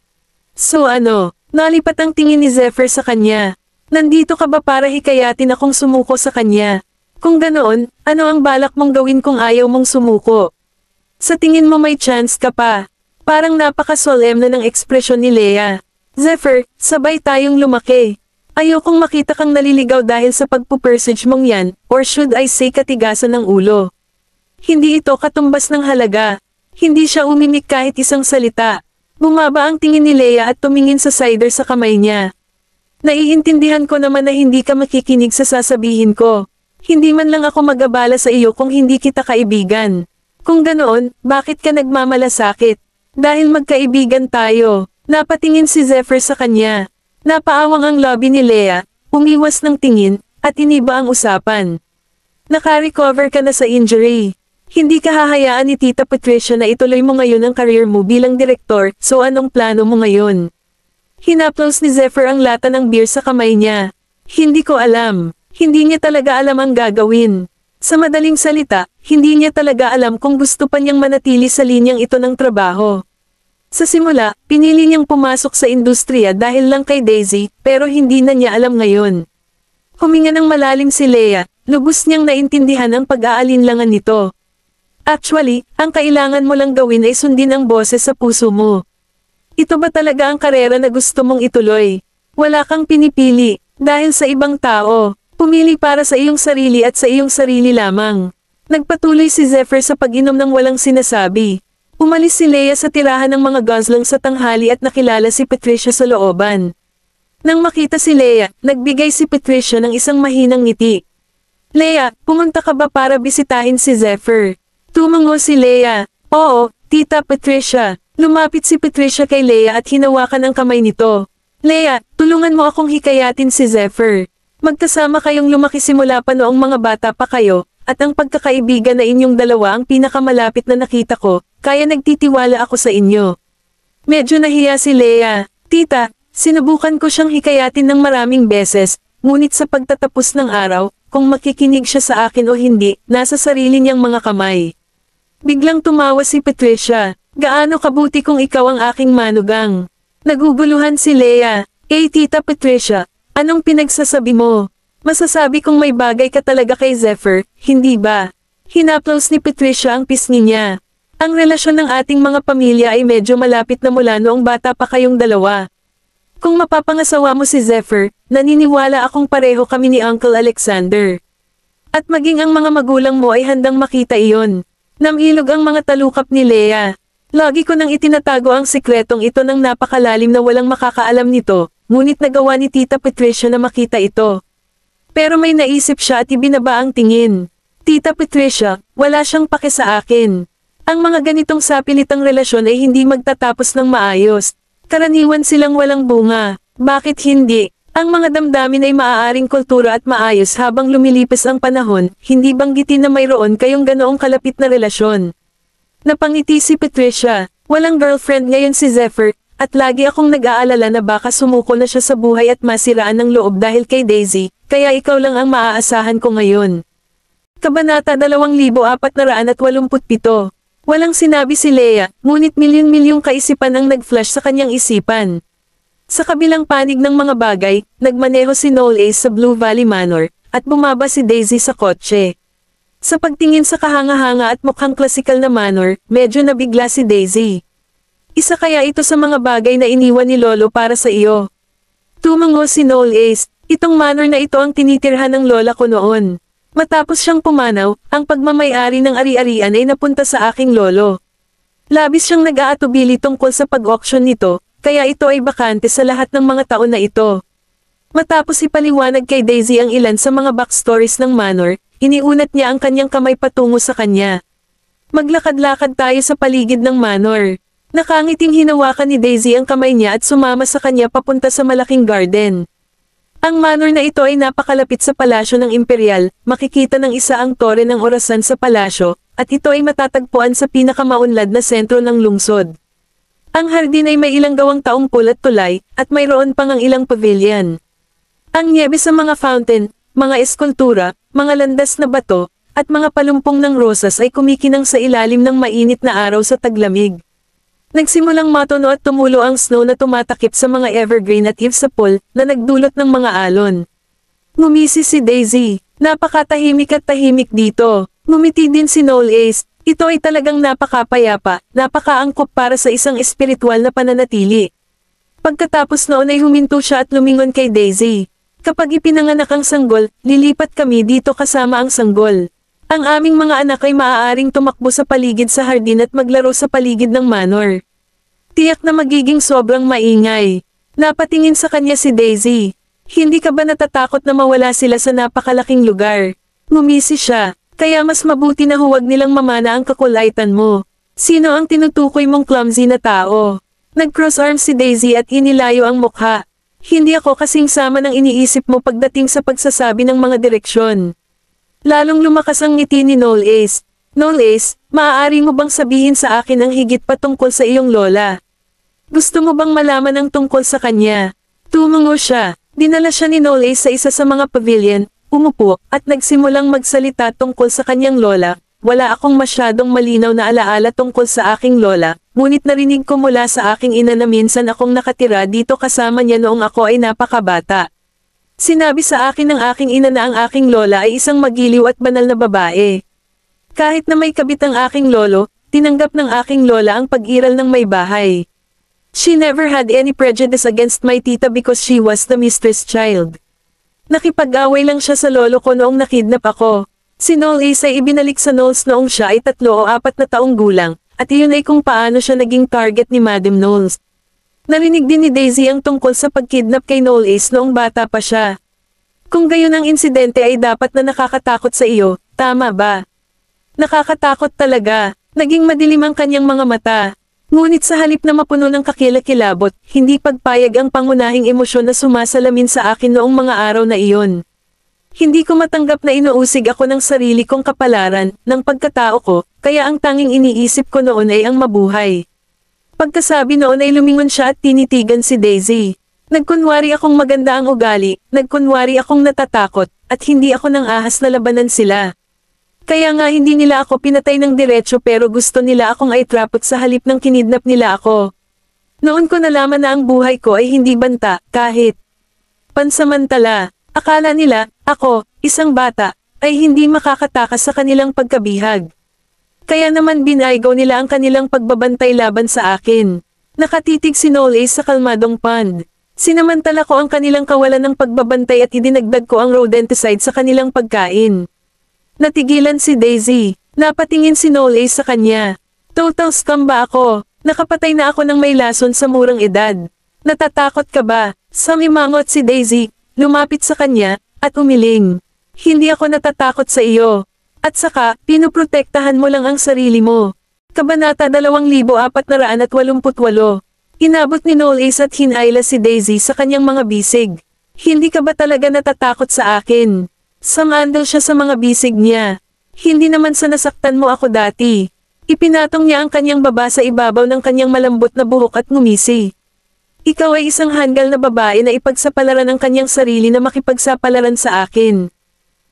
So ano, nalipat ang tingin ni Zephyr sa kanya. Nandito ka ba para hikayatin akong sumuko sa kanya? Kung ganoon, ano ang balak mong gawin kung ayaw mong sumuko? Sa tingin mo may chance ka pa. Parang napaka-solemn ng ekspresyon ni Leia. Zephyr, sabay tayong lumaki. Ayokong makita kang naliligaw dahil sa pagpupersage mong yan, or should I say katigasan ng ulo. Hindi ito katumbas ng halaga. Hindi siya umimik kahit isang salita. Bumaba ang tingin ni Leia at tumingin sa cider sa kamay niya. Naiintindihan ko naman na hindi ka makikinig sa sasabihin ko. Hindi man lang ako mag-abala sa iyo kung hindi kita kaibigan. Kung ganoon, bakit ka nagmamalasakit? Dahil magkaibigan tayo. Napatingin si Zephyr sa kanya. Napaawang ang lobby ni Leia, umiwas ng tingin, at iniba ang usapan. Naka-recover ka na sa injury. Hindi ka hahayaan ni Tita Patricia na ituloy mo ngayon ang career mo bilang direktor, so anong plano mo ngayon? Hinaplos ni Zephyr ang lata ng beer sa kamay niya. Hindi ko alam. Hindi niya talaga alam ang gagawin. Sa madaling salita, hindi niya talaga alam kung gusto pa niyang manatili sa linyang ito ng trabaho. Sa simula, pinili niyang pumasok sa industriya dahil lang kay Daisy, pero hindi na niya alam ngayon. Huminga ng malalim si Leia, lubos niyang naintindihan ang pag-aalinlangan nito. Actually, ang kailangan mo lang gawin ay sundin ang boses sa puso mo. Ito ba talaga ang karera na gusto mong ituloy? Wala kang pinipili, dahil sa ibang tao. Pumili para sa iyong sarili at sa iyong sarili lamang. Nagpatuloy si Zephyr sa pag-inom ng walang sinasabi. Umalis si Leia sa tirahan ng mga guzzling sa tanghali at nakilala si Patricia sa looban. Nang makita si Leia, nagbigay si Patricia ng isang mahinang ngiti. Leia, pumunta ka ba para bisitahin si Zephyr? Tumango si Leia. Oo, Tita Patricia. Lumapit si Patricia kay Leia at hinawakan ang kamay nito. Leia, tulungan mo akong hikayatin si Zephyr. Magkasama kayong lumaki simula pa noong mga bata pa kayo, at ang pagkakaibigan na inyong dalawa ang pinakamalapit na nakita ko, kaya nagtitiwala ako sa inyo. Medyo nahiya si Leia. Tita, sinubukan ko siyang hikayatin ng maraming beses, ngunit sa pagtatapos ng araw, kung makikinig siya sa akin o hindi, nasa sarili niyang mga kamay. Biglang tumawa si Patricia. Gaano kabuti kung ikaw ang aking manugang. Naguguluhan si Leia. Tita Patricia, anong pinagsasabi mo? Masasabi kong may bagay ka talaga kay Zephyr, hindi ba? Hinaplos ni Patricia ang pisngi niya. Ang relasyon ng ating mga pamilya ay medyo malapit na mula noong bata pa kayong dalawa. Kung mapapangasawa mo si Zephyr, naniniwala akong pareho kami ni Uncle Alexander. At maging ang mga magulang mo ay handang makita iyon. Namilog ang mga talukap ni Leia. Lagi ko nang itinatago ang sikretong ito ng napakalalim na walang makakaalam nito, ngunit nagawa ni Tita Patricia na makita ito. Pero may naisip siya at ibinaba ang tingin. Tita Patricia, wala siyang pake sa akin. Ang mga ganitong sapilitang relasyon ay hindi magtatapos ng maayos. Karaniwan silang walang bunga. Bakit hindi? Ang mga damdamin ay maaaring kultura at maayos habang lumilipas ang panahon, hindi banggitin na mayroon kayong ganoong kalapit na relasyon. Napangiti si Patricia. Walang girlfriend ngayon si Zephyr, at lagi akong nag-aalala na baka sumuko na siya sa buhay at masiraan ng loob dahil kay Daisy, kaya ikaw lang ang maaasahan ko ngayon. Kabanata 2487. Walang sinabi si Leia, ngunit milyon-milyong kaisipan ang nag-flash sa kanyang isipan. Sa kabilang panig ng mga bagay, nagmaneho si Noel Ace sa Blue Valley Manor, at bumaba si Daisy sa kotse. Sa pagtingin sa kahanga-hanga at mukhang klasikal na manor, medyo nabigla si Daisy. Isa kaya ito sa mga bagay na iniwan ni Lolo para sa iyo? Tumango si Noel Ace. Itong manor na ito ang tinitirhan ng lola ko noon. Matapos siyang pumanaw, ang pagmamay-ari ng ari-arian ay napunta sa aking lolo. Labis siyang nag-aatubili tungkol sa pag-auction nito, kaya ito ay bakante sa lahat ng mga taon na ito. Matapos ipaliwanag kay Daisy ang ilan sa mga backstories ng manor, iniunat niya ang kanyang kamay patungo sa kanya. Maglakad-lakad tayo sa paligid ng manor. Nakangiting hinawakan ni Daisy ang kamay niya at sumama sa kanya papunta sa malaking garden. Ang manor na ito ay napakalapit sa palasyo ng Imperial, makikita ng isa ang tore ng orasan sa palasyo, at ito ay matatagpuan sa pinakamaunlad na sentro ng lungsod. Ang hardin ay may ilang gawang taungkol at tulay, at mayroon pang ang ilang pavilion. Ang niebe sa mga fountain, mga eskultura, mga landas na bato, at mga palumpong ng rosas ay kumikinang sa ilalim ng mainit na araw sa taglamig. Nagsimulang matono at tumulo ang snow na tumatakip sa mga evergreen at ipsapol na nagdulot ng mga alon. Ngumisi si Daisy. Napakatahimik at tahimik dito. Ngumiti din si Noel Ace. Ito ay talagang napakapayapa, napakaangkop para sa isang espiritual na pananatili. Pagkatapos noon ay huminto siya at lumingon kay Daisy. Kapag ipinanganak ang sanggol, lilipat kami dito kasama ang sanggol. Ang aming mga anak ay maaaring tumakbo sa paligid sa hardin at maglaro sa paligid ng manor. Tiyak na magiging sobrang maingay. Napatingin sa kanya si Daisy. Hindi ka ba natatakot na mawala sila sa napakalaking lugar? Ngumisi siya. Kaya mas mabuti na huwag nilang mamana ang kakulaitan mo. Sino ang tinutukoy mong clumsy na tao? Nag-cross arms si Daisy at inilayo ang mukha. Hindi ako kasing sama ng iniisip mo pagdating sa pagsasabi ng mga direksyon. Lalong lumakas ang ngiti ni Noel Ace. Noel Ace, maaari mo bang sabihin sa akin ang higit pa tungkol sa iyong lola? Gusto mo bang malaman ang tungkol sa kanya? Tumango siya. Dinala siya ni Noel Ace sa isa sa mga pavilion, umupo, at nagsimulang magsalita tungkol sa kanyang lola. Wala akong masyadong malinaw na alaala tungkol sa aking lola, ngunit narinig ko mula sa aking ina na minsan akong nakatira dito kasama niya noong ako ay napakabata. Sinabi sa akin ng aking ina na ang aking lola ay isang magiliw at banal na babae. Kahit na may kabit ang aking lolo, tinanggap ng aking lola ang pag-iral ng may bahay. She never had any prejudice against my tita because she was the mistress child. Nakipag-away lang siya sa lolo ko noong nakidnap ako. Si Noel Ace ay ibinalik sa Knowles noong siya ay 3 o 4 na taong gulang, at iyon ay kung paano siya naging target ni Madam Knowles. Narinig din ni Daisy ang tungkol sa pagkidnap kay Noel Ace noong bata pa siya. Kung gayon ang insidente ay dapat na nakakatakot sa iyo, tama ba? Nakakatakot talaga. Naging madilim ang kanyang mga mata. Ngunit sa halip na mapuno ng kakilakilabot, hindi pagpayag ang pangunahing emosyon na sumasalamin sa akin noong mga araw na iyon. Hindi ko matanggap na inuusig ako ng sarili kong kapalaran, ng pagkatao ko, kaya ang tanging iniisip ko noon ay ang mabuhay. Pagkasabi noon ay lumingon siya at tinitigan si Daisy. Nagkunwari akong maganda ang ugali, nagkunwari akong natatakot, at hindi ako nang ahas na labanan sila. Kaya nga hindi nila ako pinatay ng diretso pero gusto nila akong aitrapot sa halip ng kinidnap nila ako. Noon ko nalaman na ang buhay ko ay hindi banta, kahit pansamantala. Akala nila, ako, isang bata, ay hindi makakatakas sa kanilang pagkabihag. Kaya naman binaygaw nila ang kanilang pagbabantay laban sa akin. Nakatitig si Noel Ace sa kalmadong pond. Sinamantala ko ang kanilang kawalan ng pagbabantay at idinagdag ko ang rodenticide sa kanilang pagkain. Natigilan si Daisy. Napatingin si Noel Ace sa kanya. Total scum ba ako? Nakapatay na ako ng may lason sa murang edad. Natatakot ka ba? Samimangot si Daisy, lumapit sa kanya, at umiling. Hindi ako natatakot sa iyo. At saka, pinoprotektahan mo lang ang sarili mo. Kabanata 2488. Inabot ni Noel Ace at hinayla si Daisy sa kanyang mga bisig. Hindi ka ba talaga natatakot sa akin? Sumandal siya sa mga bisig niya. Hindi naman sa nasaktan mo ako dati. Ipinatong niya ang kanyang baba sa ibabaw ng kanyang malambot na buhok at ngumisi. Ikaw ay isang hanggal na babae na ipagsapalaran ang kanyang sarili na makipagsapalaran sa akin.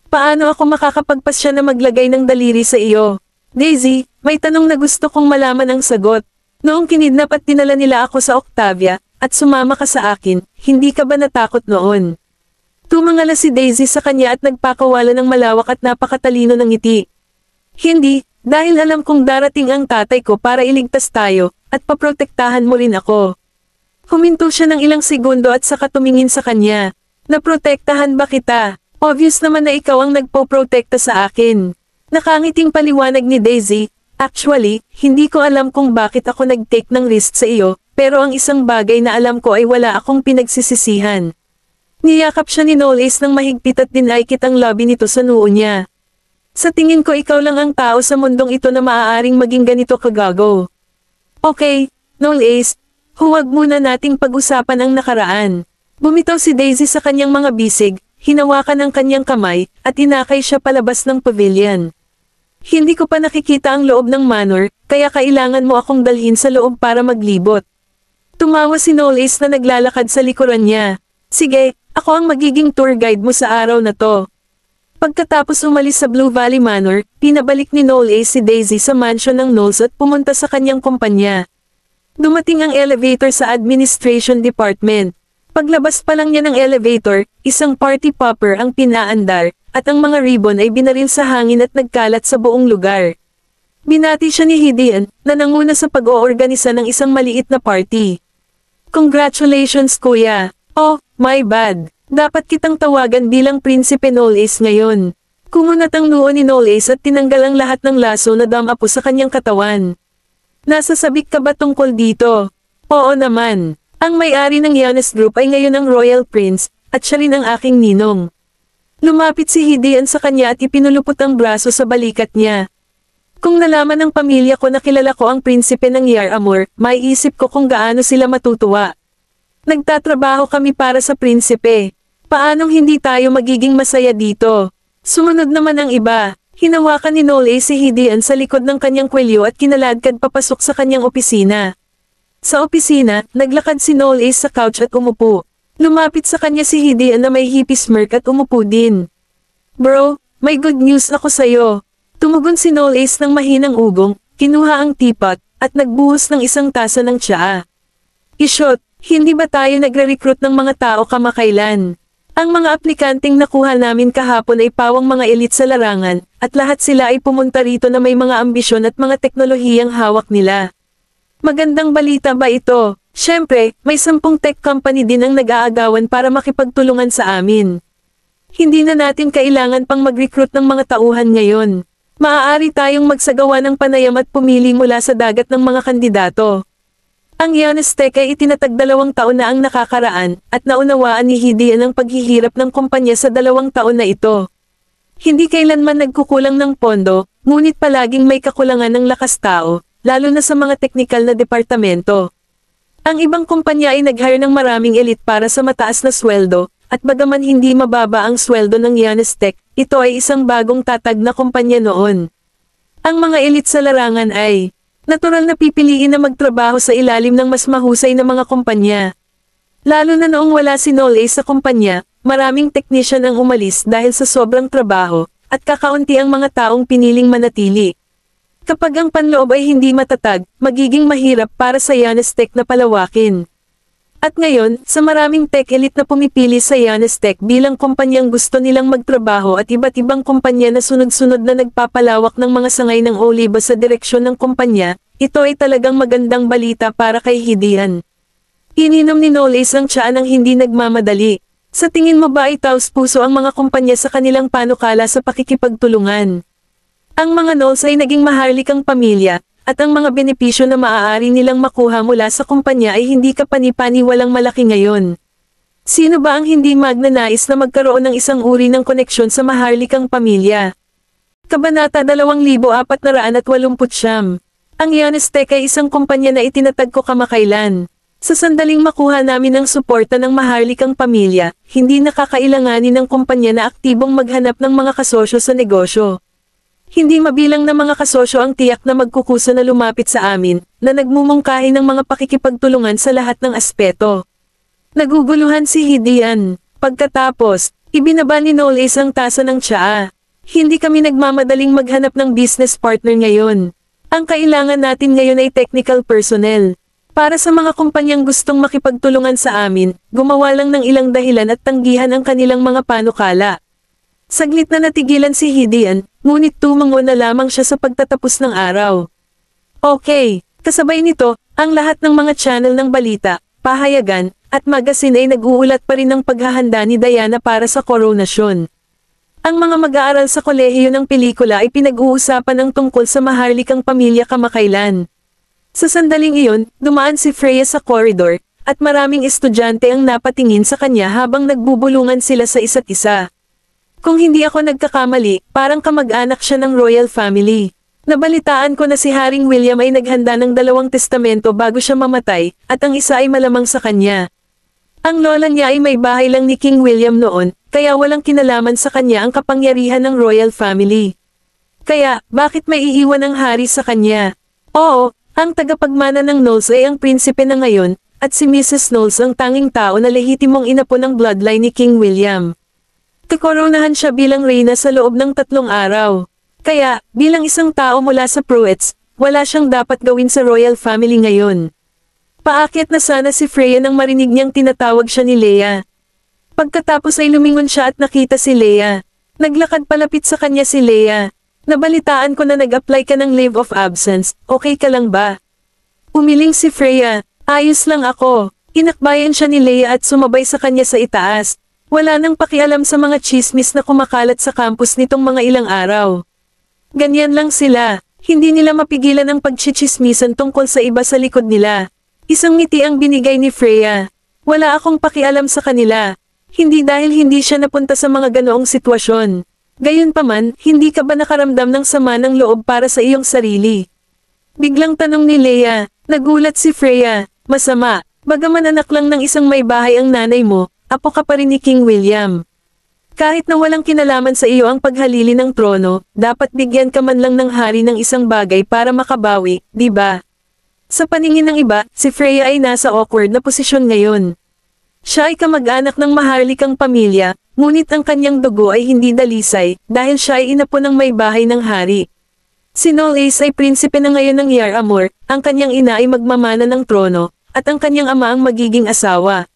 Paano ako makakapagpasya na maglagay ng daliri sa iyo? Daisy, may tanong na gusto kong malaman ang sagot. Noong kinidnap at dinala nila ako sa Octavia, at sumama ka sa akin, hindi ka ba natakot noon? Tumangala si Daisy sa kanya at nagpakawala ng malawak at napakatalino ng ngiti. Hindi, dahil alam kong darating ang tatay ko para iligtas tayo, at paprotektahan mo rin ako. Huminto siya ng ilang segundo at saka tumingin sa kanya. Naprotektahan ba kita? Obvious naman na ikaw ang nagpo-protekta sa akin. Nakangiting paliwanag ni Daisy. Actually, hindi ko alam kung bakit ako nag-take ng risk sa iyo, pero ang isang bagay na alam ko ay wala akong pinagsisisihan. Niyakap siya ni Knowles ng mahigpit at dinaikit ang labi nito sa noo niya. Sa tingin ko ikaw lang ang tao sa mundong ito na maaaring maging ganito kagago. Okay, Knowles, huwag muna nating pag-usapan ang nakaraan. Bumitaw si Daisy sa kanyang mga bisig, hinawakan ang kanyang kamay, at inakay siya palabas ng pavilion. Hindi ko pa nakikita ang loob ng manor, kaya kailangan mo akong dalhin sa loob para maglibot. Tumawa si Knowles na naglalakad sa likuran niya. Sige, ako ang magiging tour guide mo sa araw na to. Pagkatapos umalis sa Blue Valley Manor, pinabalik ni Knowles si Daisy sa mansion ng Knowles at pumunta sa kanyang kumpanya. Dumating ang elevator sa administration department. Paglabas pa lang niya ng elevator, isang party popper ang pinaandar, at ang mga ribbon ay binaril sa hangin at nagkalat sa buong lugar. Binati siya ni Gideon, na nanguna sa pag-oorganisa ng isang maliit na party. Congratulations kuya! Oh, my bad. Dapat kitang tawagan bilang Prinsipe Knowles ngayon. Kumunat ang noo ni Knowles at tinanggal ang lahat ng laso na damapo sa kanyang katawan. Nasasabik ka ba tungkol dito? Oo naman. Ang may-ari ng Giannis Group ay ngayon ang Royal Prince, at siya rin ang aking ninong. Lumapit si Gideon sa kanya at ipinulupot ang braso sa balikat niya. Kung nalaman ng pamilya ko na kilala ko ang prinsipe ng Yar Amor, maiisip ko kung gaano sila matutuwa. Nagtatrabaho kami para sa prinsipe. Paanong hindi tayo magiging masaya dito? Sumunod naman ang iba. Hinawakan ni Knowles si Gideon sa likod ng kanyang kwelyo at kinaladkad papasok sa kanyang opisina. Sa opisina, naglakad si Knowles sa couch at umupo. Lumapit sa kanya si Gideon na may hippie smirk at umupo din. Bro, may good news ako sa'yo. Tumugon si Knowles ng mahinang ugong, kinuha ang teapot, at nagbuhos ng isang tasa ng tsaa. Ishot, hindi ba tayo nagre-recruit ng mga tao kamakailan? Ang mga aplikanteng nakuha namin kahapon ay pawang mga elite sa larangan, at lahat sila ay pumunta rito na may mga ambisyon at mga teknolohiyang hawak nila. Magandang balita ba ito? Siyempre, may 10 tech company din ang nag-aagawan para makipagtulungan sa amin. Hindi na natin kailangan pang mag-recruit ng mga tauhan ngayon. Maaari tayong magsagawa ng panayam at pumili mula sa dagat ng mga kandidato. Ang Giannis Tech ay itinatag 2 taon na ang nakakaraan, at naunawaan ni Gideon ang paghihirap ng kumpanya sa 2 taon na ito. Hindi kailanman nagkukulang ng pondo, ngunit palaging may kakulangan ng lakas tao, lalo na sa mga teknikal na departamento. Ang ibang kumpanya ay nag-hire ng maraming elite para sa mataas na sweldo, at bagaman hindi mababa ang sweldo ng Giannis Tech, ito ay isang bagong tatag na kumpanya noon. Ang mga elite sa larangan ay natural na pipiliin na magtrabaho sa ilalim ng mas mahusay na mga kumpanya. Lalo na noong wala si Knowles sa kumpanya, maraming technician ang umalis dahil sa sobrang trabaho, at kakaunti ang mga taong piniling manatili. Kapag ang panloob ay hindi matatag, magiging mahirap para sa Giannis Tech na palawakin. At ngayon, sa maraming tech elite na pumipili sa Giannis Tech bilang kumpanyang gusto nilang magtrabaho at iba't ibang kumpanya na sunod-sunod na nagpapalawak ng mga sangay ng oliba sa direksyon ng kumpanya, ito ay talagang magandang balita para kay Gideon. Ininom ni Knowles ang tsaa ng hindi nagmamadali. Sa tingin mo ba ay taos-puso ang mga kumpanya sa kanilang panukala sa pakikipagtulungan? Ang mga Knowles ay naging maharlikang pamilya, at ang mga benepisyo na maaari nilang makuha mula sa kumpanya ay hindi kapani-paniwalang malaki ngayon. Sino ba ang hindi magnanais na magkaroon ng isang uri ng koneksyon sa maharlikang pamilya? Kabanata 2489. Ang Giannis Tech ay isang kumpanya na itinatag ko kamakailan. Sa sandaling makuha namin ang suporta ng maharlikang pamilya, hindi nakakailanganin ng kumpanya na aktibong maghanap ng mga kasosyo sa negosyo. Hindi mabilang na mga kasosyo ang tiyak na magkukusa na lumapit sa amin, na nagmumungkahi ng mga pakikipagtulungan sa lahat ng aspeto. Naguguluhan si Gideon. Pagkatapos, ibinaba ni Knowles ang tasa ng tsaa. Hindi kami nagmamadaling maghanap ng business partner ngayon. Ang kailangan natin ngayon ay technical personnel. Para sa mga kumpanyang gustong makipagtulungan sa amin, gumawa lang ng ilang dahilan at tanggihan ang kanilang mga panukala. Saglit na natigilan si Gideon, ngunit tumango na lamang siya sa pagtatapos ng araw. Okay, kasabay nito, ang lahat ng mga channel ng balita, pahayagan, at magazine ay nag-uulat pa rin ng paghahanda ni Diana para sa koronasyon. Ang mga mag-aaral sa kolehiyo ng pelikula ay pinag-uusapan ang tungkol sa maharlikang pamilya kamakailan. Sa sandaling iyon, dumaan si Freya sa koridor, at maraming estudyante ang napatingin sa kanya habang nagbubulungan sila sa isa't isa. Kung hindi ako nagkakamali, parang kamag-anak siya ng royal family. Nabalitaan ko na si Haring William ay naghanda ng 2 testamento bago siya mamatay, at ang isa ay malamang sa kanya. Ang lola niya ay may bahay lang ni King William noon, kaya walang kinalaman sa kanya ang kapangyarihan ng royal family. Kaya, bakit may iiwan ang hari sa kanya? Oo, ang tagapagmana ng Knowles ay ang prinsipe na ngayon, at si Mrs. Knowles ang tanging tao na lehitimong inapo ng bloodline ni King William. Kakoronahan siya bilang reyna sa loob ng 3 araw. Kaya, bilang isang tao mula sa Pruitts, wala siyang dapat gawin sa royal family ngayon. Paakyat na sana si Freya nang marinig niyang tinatawag siya ni Leia. Pagkatapos ay lumingon siya at nakita si Leia. Naglakad palapit sa kanya si Leia. Nabalitaan ko na nag-apply ka ng leave of absence, okay ka lang ba? Umiling si Freya. Ayos lang ako. Inakbayan siya ni Leia at sumabay sa kanya sa itaas. Wala nang pakialam sa mga chismis na kumakalat sa campus nitong mga ilang araw. Ganyan lang sila. Hindi nila mapigilan ang pagchichismisan tungkol sa iba sa likod nila. Isang ngiti ang binigay ni Freya. Wala akong pakialam sa kanila. Hindi dahil hindi siya napunta sa mga ganoong sitwasyon. Gayunpaman, hindi ka ba nakaramdam ng sama ng loob para sa iyong sarili? Biglang tanong ni Leia. Nagulat si Freya. Masama, bagaman anak lang ng isang may bahay ang nanay mo, apo ka pa rin ni King William. Kahit na walang kinalaman sa iyo ang paghalili ng trono, dapat bigyan ka man lang ng hari ng isang bagay para makabawi, di ba? Sa paningin ng iba, si Freya ay nasa awkward na posisyon ngayon. Siya ay kamag-anak ng maharlikang pamilya, ngunit ang kanyang dugo ay hindi dalisay, dahil siya ay inapo ng may bahay ng hari. Si Knowles ay prinsipe na ngayon ng Yar Amor, ang kanyang ina ay magmamana ng trono, at ang kanyang ama ang magiging asawa.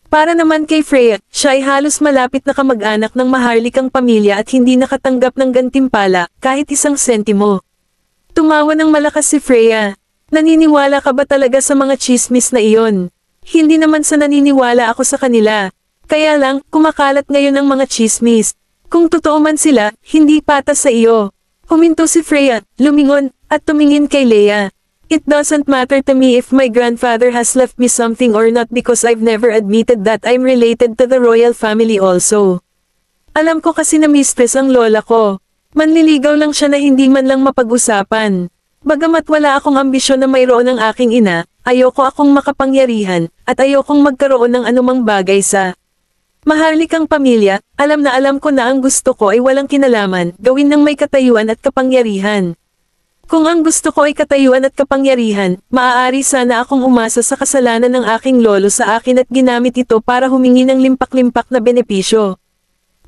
Para naman kay Freya, siya ay halos malapit na kamag-anak ng maharlikang pamilya at hindi nakatanggap ng gantimpala, kahit isang sentimo. Tumawa ng malakas si Freya. Naniniwala ka ba talaga sa mga chismis na iyon? Hindi naman sa naniniwala ako sa kanila. Kaya lang, kumakalat ngayon ang mga chismis. Kung totoo man sila, hindi patas sa iyo. Huminto si Freya, lumingon, at tumingin kay Leia. It doesn't matter to me if my grandfather has left me something or not because I've never admitted that I'm related to the royal family also. Alam ko kasi na mistress ang lola ko. Manliligaw lang siya na hindi man lang mapag-usapan. Bagamat wala akong ambisyon na mayroon ng aking ina, ayoko akong makapangyarihan, at ayokong magkaroon ng anumang bagay sa maharlikang pamilya. Alam na alam ko na ang gusto ko ay walang kinalaman, gawin ng may katayuan at kapangyarihan. Kung ang gusto ko ay katayuan at kapangyarihan, maaari sana akong umasa sa kasalanan ng aking lolo sa akin at ginamit ito para humingi ng limpak-limpak na benepisyo.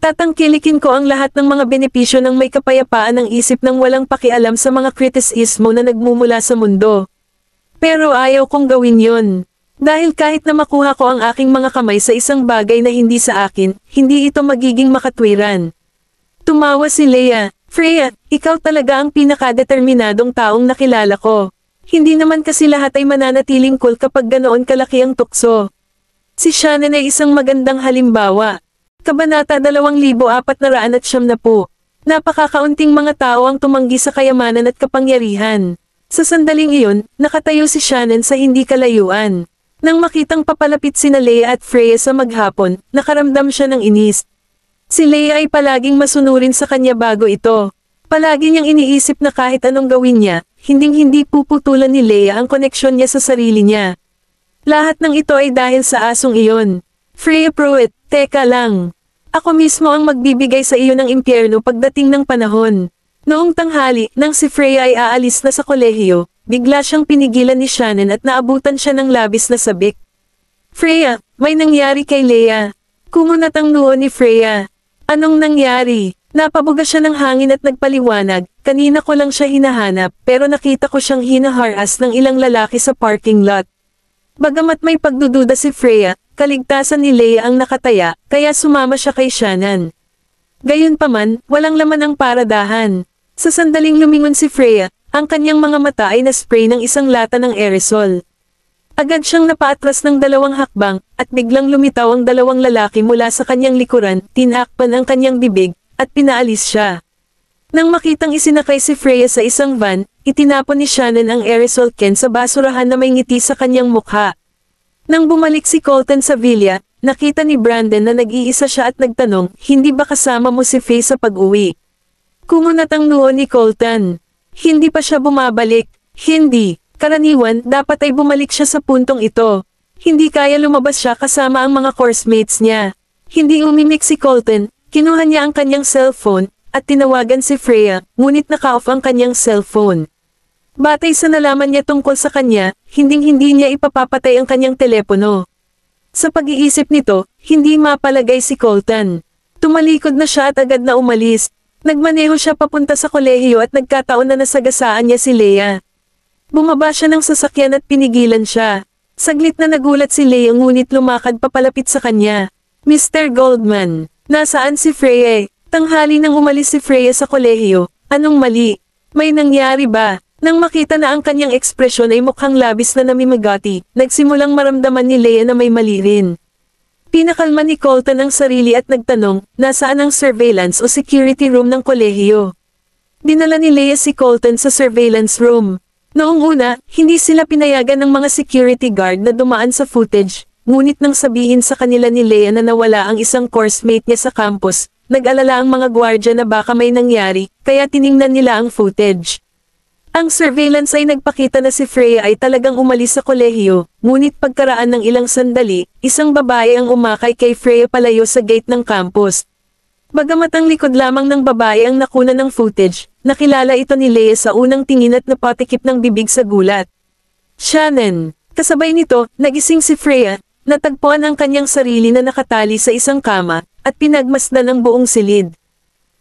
Tatangkilikin ko ang lahat ng mga benepisyo ng may kapayapaan ng isip ng walang pakialam sa mga kritisismo na nagmumula sa mundo. Pero ayaw kong gawin yon. Dahil kahit na makuha ko ang aking mga kamay sa isang bagay na hindi sa akin, hindi ito magiging makatwiran. Tumawa si Leia. Freya, ikaw talaga ang pinakadeterminadong taong nakilala ko. Hindi naman kasi lahat ay mananatiling cool kapag ganoon kalaki ang tukso. Si Shannon ay isang magandang halimbawa. Kabanata 2470. Napakakaunting mga tao ang tumanggi sa kayamanan at kapangyarihan. Sa sandaling iyon, nakatayo si Shannon sa hindi kalayuan. Nang makitang papalapit sina Leia at Freya sa maghapon, nakaramdam siya ng inis. Si Leia ay palaging masunurin sa kanya bago ito. Palagi niyang iniisip na kahit anong gawin niya, hinding-hindi puputulan ni Leia ang koneksyon niya sa sarili niya. Lahat ng ito ay dahil sa asong iyon. Freya Pruitt, teka lang. Ako mismo ang magbibigay sa iyo ng impyerno pagdating ng panahon. Noong tanghali, nang si Freya ay aalis na sa kolehiyo, bigla siyang pinigilan ni Shannon at naabutan siya ng labis na sabik. Freya, may nangyari kay Leia. Kumunat ang noo ni Freya. Anong nangyari? Napabuga siya ng hangin at nagpaliwanag, kanina ko lang siya hinahanap pero nakita ko siyang hinaharas ng ilang lalaki sa parking lot. Bagamat may pagdududa si Freya, kaligtasan ni Leia ang nakataya, kaya sumama siya kay Shannon. Gayunpaman, walang laman ang paradahan. Sa sandaling lumingon si Freya, ang kanyang mga mata ay naspray ng isang lata ng aerosol. Agad siyang napaatras ng 2 hakbang, at biglang lumitaw ang 2 lalaki mula sa kanyang likuran, tinakpan ang kanyang bibig, at pinaalis siya. Nang makitang isinakay si Freya sa isang van, itinapon ni Shannon ang aerosol can sa basurahan na may ngiti sa kanyang mukha. Nang bumalik si Colton sa villa, nakita ni Brandon na nag-iisa siya at nagtanong, hindi ba kasama mo si Faye sa pag-uwi? Kumunat ang noo ni Colton. Hindi pa siya bumabalik. Hindi. Karaniwan, dapat ay bumalik siya sa puntong ito. Hindi kaya lumabas siya kasama ang mga coursemates niya. Hindi umimik si Colton, kinuha niya ang kanyang cellphone, at tinawagan si Freya, ngunit naka-off ang kanyang cellphone. Batay sa nalaman niya tungkol sa kanya, hinding-hindi niya ipapapatay ang kanyang telepono. Sa pag-iisip nito, hindi mapalagay si Colton. Tumalikod na siya at agad na umalis. Nagmaneho siya papunta sa kolehiyo at nagkataon na nasagasaan niya si Leia. Bumaba siya ng sasakyan at pinigilan siya. Saglit na nagulat si Leia ngunit lumakad papalapit sa kanya. Mr. Goldman, nasaan si Freya? Tanghali nang umalis si Freya sa kolehiyo. Anong mali? May nangyari ba? Nang makita na ang kanyang ekspresyon ay mukhang labis na namimigati, nagsimulang maramdaman ni Leia na may mali rin. Pinakalma ni Colton ang sarili at nagtanong, nasaan ang surveillance o security room ng kolehiyo? Dinala ni Leia si Colton sa surveillance room. Noong una, hindi sila pinayagan ng mga security guard na dumaan sa footage, ngunit nang sabihin sa kanila ni Leia na nawala ang isang coursemate niya sa campus, nag-alala ang mga gwardya na baka may nangyari, kaya tiningnan nila ang footage. Ang surveillance ay nagpakita na si Freya ay talagang umalis sa kolehiyo, ngunit pagkaraan ng ilang sandali, isang babae ang umakay kay Freya palayo sa gate ng campus. Bagamat ang likod lamang ng babae ang nakuna ng footage, nakilala ito ni Leia sa unang tingin at napatikip ng bibig sa gulat. Shannon. Kasabay nito, nagising si Freya, natagpuan ang kanyang sarili na nakatali sa isang kama, at pinagmasdan ang buong silid.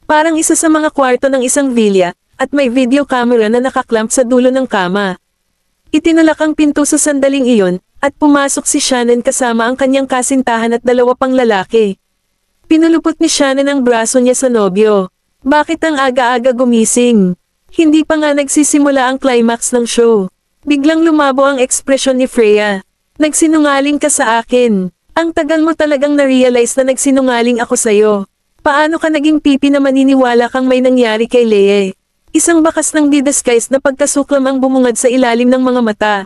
Parang isa sa mga kwarto ng isang villa, at may video camera na nakaklamp sa dulo ng kama. Itinalak ang pinto sa sandaling iyon, at pumasok si Shannon kasama ang kanyang kasintahan at 2 pang lalaki. Pinulupot ni Shannon ang braso niya sa nobyo. Bakit ang aga-aga gumising? Hindi pa nga nagsisimula ang climax ng show. Biglang lumabo ang ekspresyon ni Freya. Nagsinungaling ka sa akin. Ang tagal mo talagang na-realize na nagsinungaling ako sa'yo. Paano ka naging pipi na maniniwala kang may nangyari kay Leia? Isang bakas ng di-disguise na pagkasuklam ang bumungad sa ilalim ng mga mata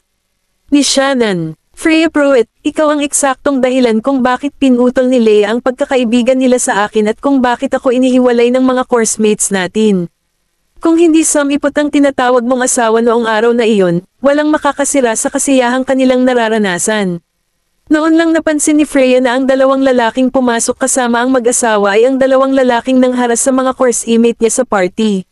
ni Shannon. Freya Pruitt, ikaw ang eksaktong dahilan kung bakit pinutol ni Leia ang pagkakaibigan nila sa akin at kung bakit ako inihiwalay ng mga coursemates natin. Kung hindi sumipot ang tinatawag mong asawa noong araw na iyon, walang makakasira sa kasiyahang kanilang nararanasan. Noon lang napansin ni Freya na ang 2 lalaking pumasok kasama ang mag-asawa ay ang 2 lalaking nangharas sa mga coursemate niya sa party.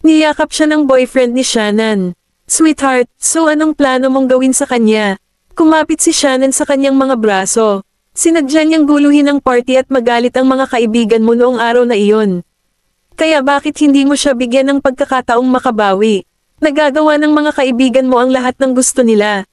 Niyakap siya ng boyfriend ni Shannon. Sweetheart, so anong plano mong gawin sa kanya? Kumapit si Shannon sa kanyang mga braso. Sinadya niyang guluhin ang party at magalit ang mga kaibigan mo noong araw na iyon. Kaya bakit hindi mo siya bigyan ng pagkakataong makabawi? Nagagawa ng mga kaibigan mo ang lahat ng gusto nila.